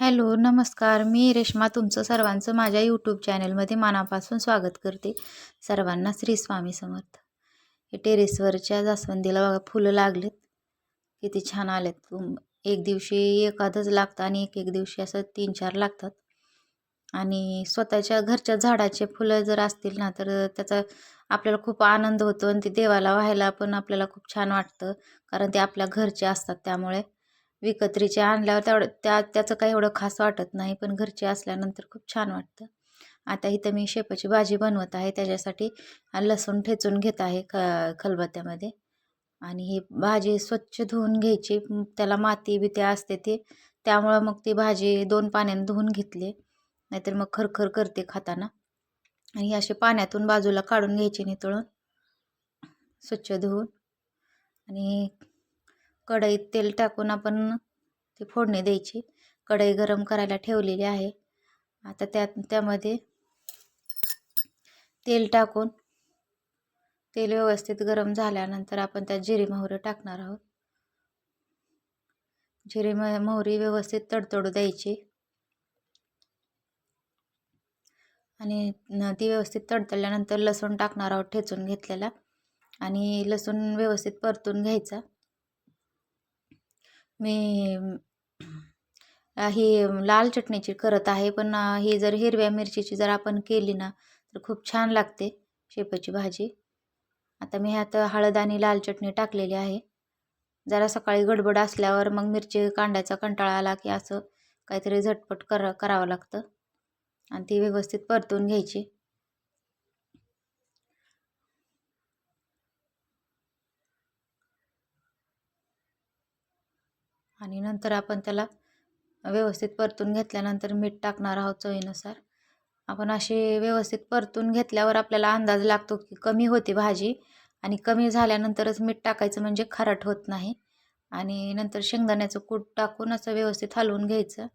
Hello, नमस्कार. मी रेश्मा तुमचं सर्वांचं माझ्या यूट्यूब चॅनलमध्ये मनापासून स्वागत करते. सर्वांना श्री स्वामी समर्थ. हे टेरेसवरच्या जास्वंदीला बघा फुलं लागलेत. किती छान आलेत. एक दिवशी एखादंच लागतं आणि एक एक दिवशी असं 3-4 लागतात. आणि स्वतःच्या घरच्या झाडाचे फुलं जर असतील ना, तर त्याचा आपल्याला खूप आनंद होतो आणि ते देवाला व्हायला पण आपल्याला खूप छान वाटतं. कारण ते आपल्या घरचे असतात त्यामुळे. विकत्रीचे आणल्यावर त्याचं काही एवढं खास वाटत नाही, पण घरचे असल्यानंतर खूप छान वाटतं. आता इथं मी शेपूची भाजी बनवत आहे. त्याच्यासाठी लसूण ठेचून घेत आहे खलबत्त्यामध्ये. आणि ही भाजी स्वच्छ धुवून घ्यायची. त्याला माती बिती असते त्यामुळं मग ती भाजी 2 पाण्याने धुवून घेतली. नाहीतर मग खरखर करते खाताना. आणि असे पाण्यातून बाजूला काढून घ्यायची नितळून स्वच्छ धुवून. आणि कढईत तेल टाकून आपण ती फोडणी द्यायची. कढई गरम करायला ठेवलेली आहे. आता त्यामध्ये तेल टाकून तेल व्यवस्थित गरम झाल्यानंतर आपण त्यात जिरे मोहरी टाकणार आहोत. जिरे मोहरी व्यवस्थित तडतडू द्यायची. आणि ती व्यवस्थित तडतडल्यानंतर लसूण टाकणार आहोत ठेचून घेतलेला. आणि लसूण व्यवस्थित परतून घ्यायचा. मी ही लाल चटणीची करत आहे, पण ही जर हिरव्या मिरचीची जर आपण केली ना तर खूप छान लागते शेपूची भाजी. आता मी ह्यात हळद आणि लाल चटणी टाकलेली आहे. जरा सकाळी गडबड असल्यावर मग मिरची कांडायचा कंटाळा आला की असं काहीतरी झटपट करावं लागतं. आणि ती व्यवस्थित परतून घ्यायची. आणि नंतर आपण त्याला व्यवस्थित परतून घेतल्यानंतर मीठ टाकणार आहोत चवीनुसार. आपण अशी व्यवस्थित परतून घेतल्यावर आपल्याला अंदाज लागतो की कमी होते भाजी. आणि कमी झाल्यानंतरच मीठ टाकायचं म्हणजे खारट होत नाही. आणि नंतर शेंगदाण्याचं कूट टाकून असं व्यवस्थित हलवून घ्यायचं.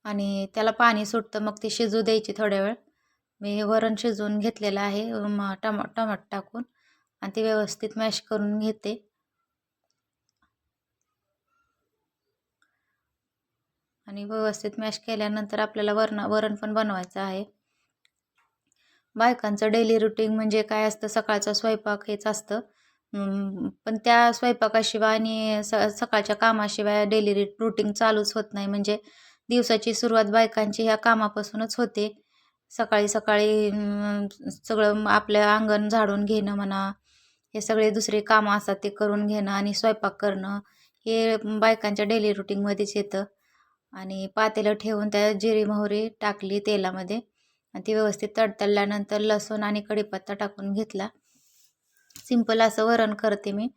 आणि त्याला पाणी सुटतं मग ती शिजू द्यायची थोड्या वेळ. मी वरण शिजवून घेतलेलं आहे टमाट टाकून. आणि ते व्यवस्थित मॅश करून घेते. आणि व्यवस्थित मॅश केल्यानंतर आपल्याला वरण पण बनवायचं आहे. बायकांचं डेली रुटीन म्हणजे काय असतं, सकाळचा स्वयंपाक हेच असतं. पण त्या स्वयंपाकाशिवाय आणि सकाळच्या कामाशिवाय डेली रुटीन चालूच होत नाही. म्हणजे दिवसाची सुरुवात बायकांची ह्या कामापासूनच होते. सकाळी सकाळी सगळं आपलं अंगण झाडून घेणं म्हणा, हे सगळे दुसरे कामं असतात ते करून घेणं आणि स्वयंपाक करणं हे बायकांच्या डेली रुटीनमध्येच येतं. आणि पातेलं ठेवून त्यात जिरी मोहरी टाकली तेलामध्ये. आणि ती व्यवस्थित तडतडल्यानंतर लसूण आणि कढीपत्ता टाकून घेतला. सिंपल असं वरण करते मी.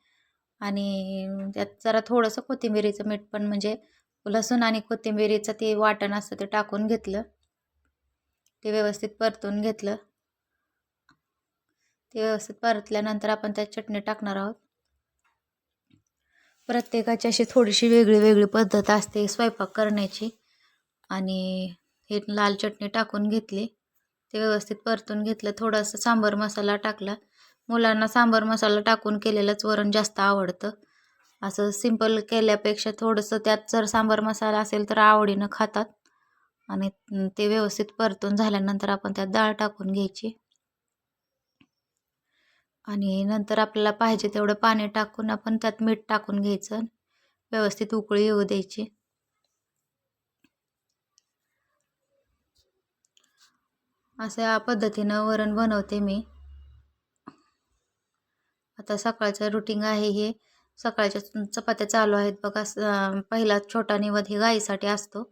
आणि त्यात जरा थोडंसं कोथिंबिरीचं मीठ पण म्हणजे लसूण आणि कोथिंबिरीचं ते वाटण असतं ते टाकून घेतलं. ते व्यवस्थित परतून घेतलं. ते व्यवस्थित परतल्यानंतर आपण त्यात चटणी टाकणार आहोत. प्रत्येकाची अशी थोडीशी वेगळी वेगळी पद्धत असते स्वयंपाक करण्याची. आणि हे लाल चटणी टाकून घेतली. ते व्यवस्थित परतून घेतलं. थोडासा सांबार मसाला टाकला. मुलांना सांबार मसाला टाकून केलेलंच वरण जास्त आवडतं. असं सिंपल केल्यापेक्षा थोडंसं त्यात जर सांबार मसाला असेल तर आवडीनं खातात. आणि ते व्यवस्थित परतून झाल्यानंतर आपण त्यात डाळ टाकून घ्यायची. आणि नंतर आपल्याला पाहिजे तेवढं पाणी टाकून आपण त्यात मीठ टाकून घ्यायचं. व्यवस्थित उकळी येऊ द्यायची. अशा पद्धतीनं वरण बनवते मी. आता सकाळचं रुटीन आहे हे. सकाळच्या चपात्या चालू आहेत बघा. पहिला छोटा निवद हे गाईसाठी असतो.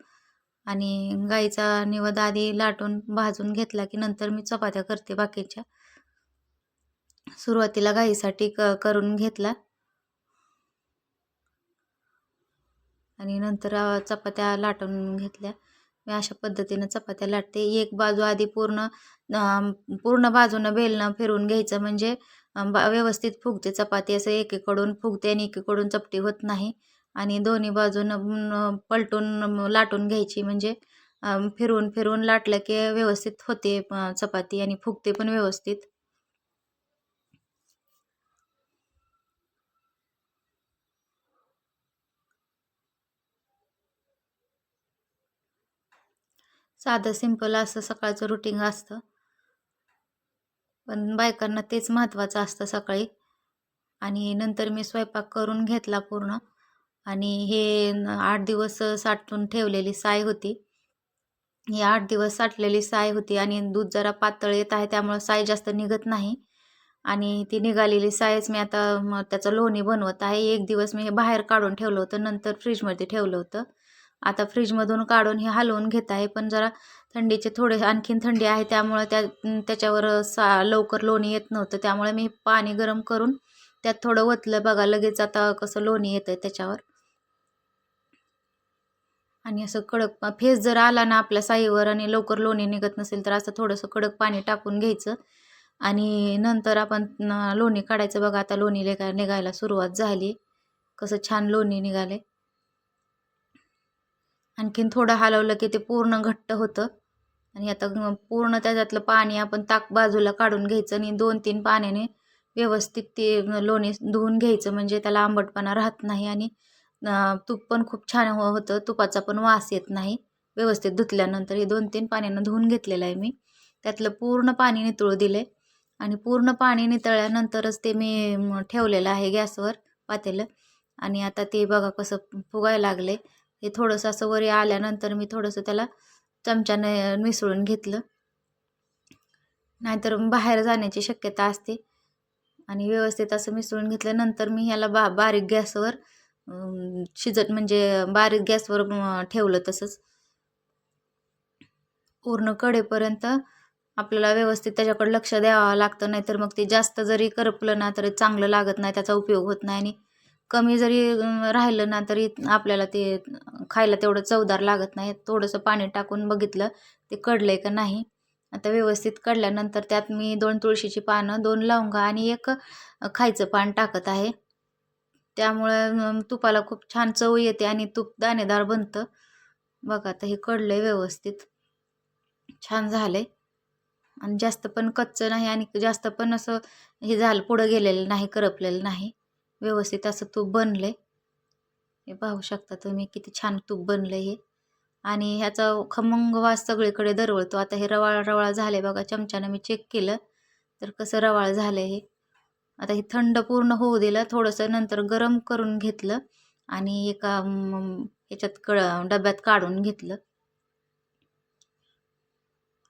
आणि गाईचा निवद आधी लाटून भाजून घेतला की नंतर मी चपात्या करते बाकीच्या. सुरुवातीला गाईसाठी करून घेतला. आणि नंतर चपात्या लाटून घेतल्या. मी अशा पद्धतीनं चपात्या लाटते. एक बाजू आधी पूर्ण बाजूनं बेलनं फिरून घ्यायचं म्हणजे व्यवस्थित फुगते चपाती. असं एकीकडून फुगते आणि एकीकडून चपटी होत नाही. आणि दोन्ही बाजूनं पलटून लाटून घ्यायची म्हणजे फिरून फिरून लाटलं की व्यवस्थित होते चपाती आणि फुगते पण व्यवस्थित. साधं सिंपल असं सकाळचं रुटीन असतं, पण बायकांना तेच महत्त्वाचं असतं सकाळी. आणि नंतर मी स्वयंपाक करून घेतला पूर्ण. आणि हे 8 दिवस साठवून ठेवलेली साय होती. ही 8 दिवस साठलेली साय होती आणि दूध जरा पातळ येत आहे, त्यामुळं साय जास्त निघत नाही. आणि ती निघालेली सायच मी आता त्याचं लोणी बनवत आहे. एक दिवस मी हे बाहेर काढून ठेवलं होतं, नंतर फ्रीजमध्ये ठेवलं होतं. आता फ्रीजमधून काढून हे हलवून घेत आहे, पण जरा थंडीचे थोडे आणखीन थंडी आहे, त्यामुळे त्याच्यावर लवकर लोणी येत नव्हतं. त्यामुळे मी पाणी गरम करून त्यात थोडं ओतलं बघा, लगेच आता कसं लोणी येतंय त्याच्यावर. आणि असं कडक फेस जर आला ना आपल्या साईवर आणि लवकर लोणी निघत नसेल, तर असं थोडंसं कडक पाणी टाकून घ्यायचं आणि नंतर आपण लोणी काढायचं. बघा आता लोणी निघायला सुरुवात झाली, कसं छान लोणी निघाले. आणखीन थोडं हलवलं की ते पूर्ण घट्ट होतं. आणि आता पूर्ण त्याच्यातलं पाणी आपण ताक बाजूला काढून घ्यायचं आणि 2-3 पाण्याने व्यवस्थित ते लोणी धुवून घ्यायचं, म्हणजे त्याला आंबटपणा राहत नाही. आणि तूप पण खूप छान होतं, तुपाचा पण वास येत नाही व्यवस्थित धुतल्यानंतर. हे 2-3 पाण्यानं धुवून घेतलेलं आहे मी. त्यातलं पूर्ण पाणी नितळू दिले आणि पूर्ण पाणी नितळल्यानंतरच ते मी ठेवलेलं आहे गॅसवर पातेलं. आणि आता ते बघा कसं फुगायला लागले. हे थोडंसं असं वरी आल्यानंतर मी थोडंसं त्याला चमच्याने मिसळून घेतलं, नाहीतर बाहेर जाण्याची शक्यता असते. आणि व्यवस्थित असं मिसळून घेतल्यानंतर मी ह्याला बारीक गॅसवर शिजत म्हणजे बारीक गॅसवर ठेवलं तसंच पूर्ण कडेपर्यंत. आपल्याला व्यवस्थित त्याच्याकडे लक्ष द्यावं लागतं, नाहीतर मग ते जास्त जरी करपलं ना तरी चांगलं लागत नाही, त्याचा उपयोग होत नाही. आणि कमी जरी राहिलं ना तरी आपल्याला ते खायला तेवढं चवदार लागत नाही. थोडंसं पाणी टाकून बघितलं ते कडलंय का नाही. आता व्यवस्थित कढल्यानंतर त्यात मी 2 तुळशीची पानं, 2 लवंगा आणि 1 खायचं पान टाकत आहे. त्यामुळे तुपाला खूप छान चव येते आणि तूप दाणेदार बनतं. बघा आता हे कडलंय व्यवस्थित, छान झालंय. आणि जास्त पण कच्चं नाही आणि जास्त पण असं हे झालं पुढं गेलेलं नाही, करपलेलं नाही. व्यवस्थित असं तूप बनलंय. हे पाहू शकता तुम्ही किती छान तूप बनलंय हे. आणि ह्याचा खमंग वास सगळीकडे दरवळतो. आता हे रवाळ रवाळ झाले बघा, चमच्यानं मी चेक केलं तर कसं रवाळ झालंय हे. आता हे थंड पूर्ण होऊ दिलं, थोडंसं नंतर गरम करून घेतलं आणि एका ह्याच्यात डब्यात काढून घेतलं.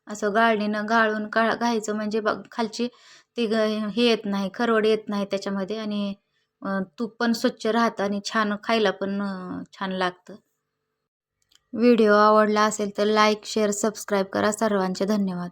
असं गाळणीनं गाळून घ्यायचं, म्हणजे खालची ती हे येत नाही, खरवड येत नाही त्याच्यामध्ये. आणि तूप पण स्वच्छ राहतं आणि छान खायला पण छान लागतं. व्हिडिओ आवडला असेल तर लाईक, शेअर, सबस्क्राईब करा. सर्वांचे धन्यवाद.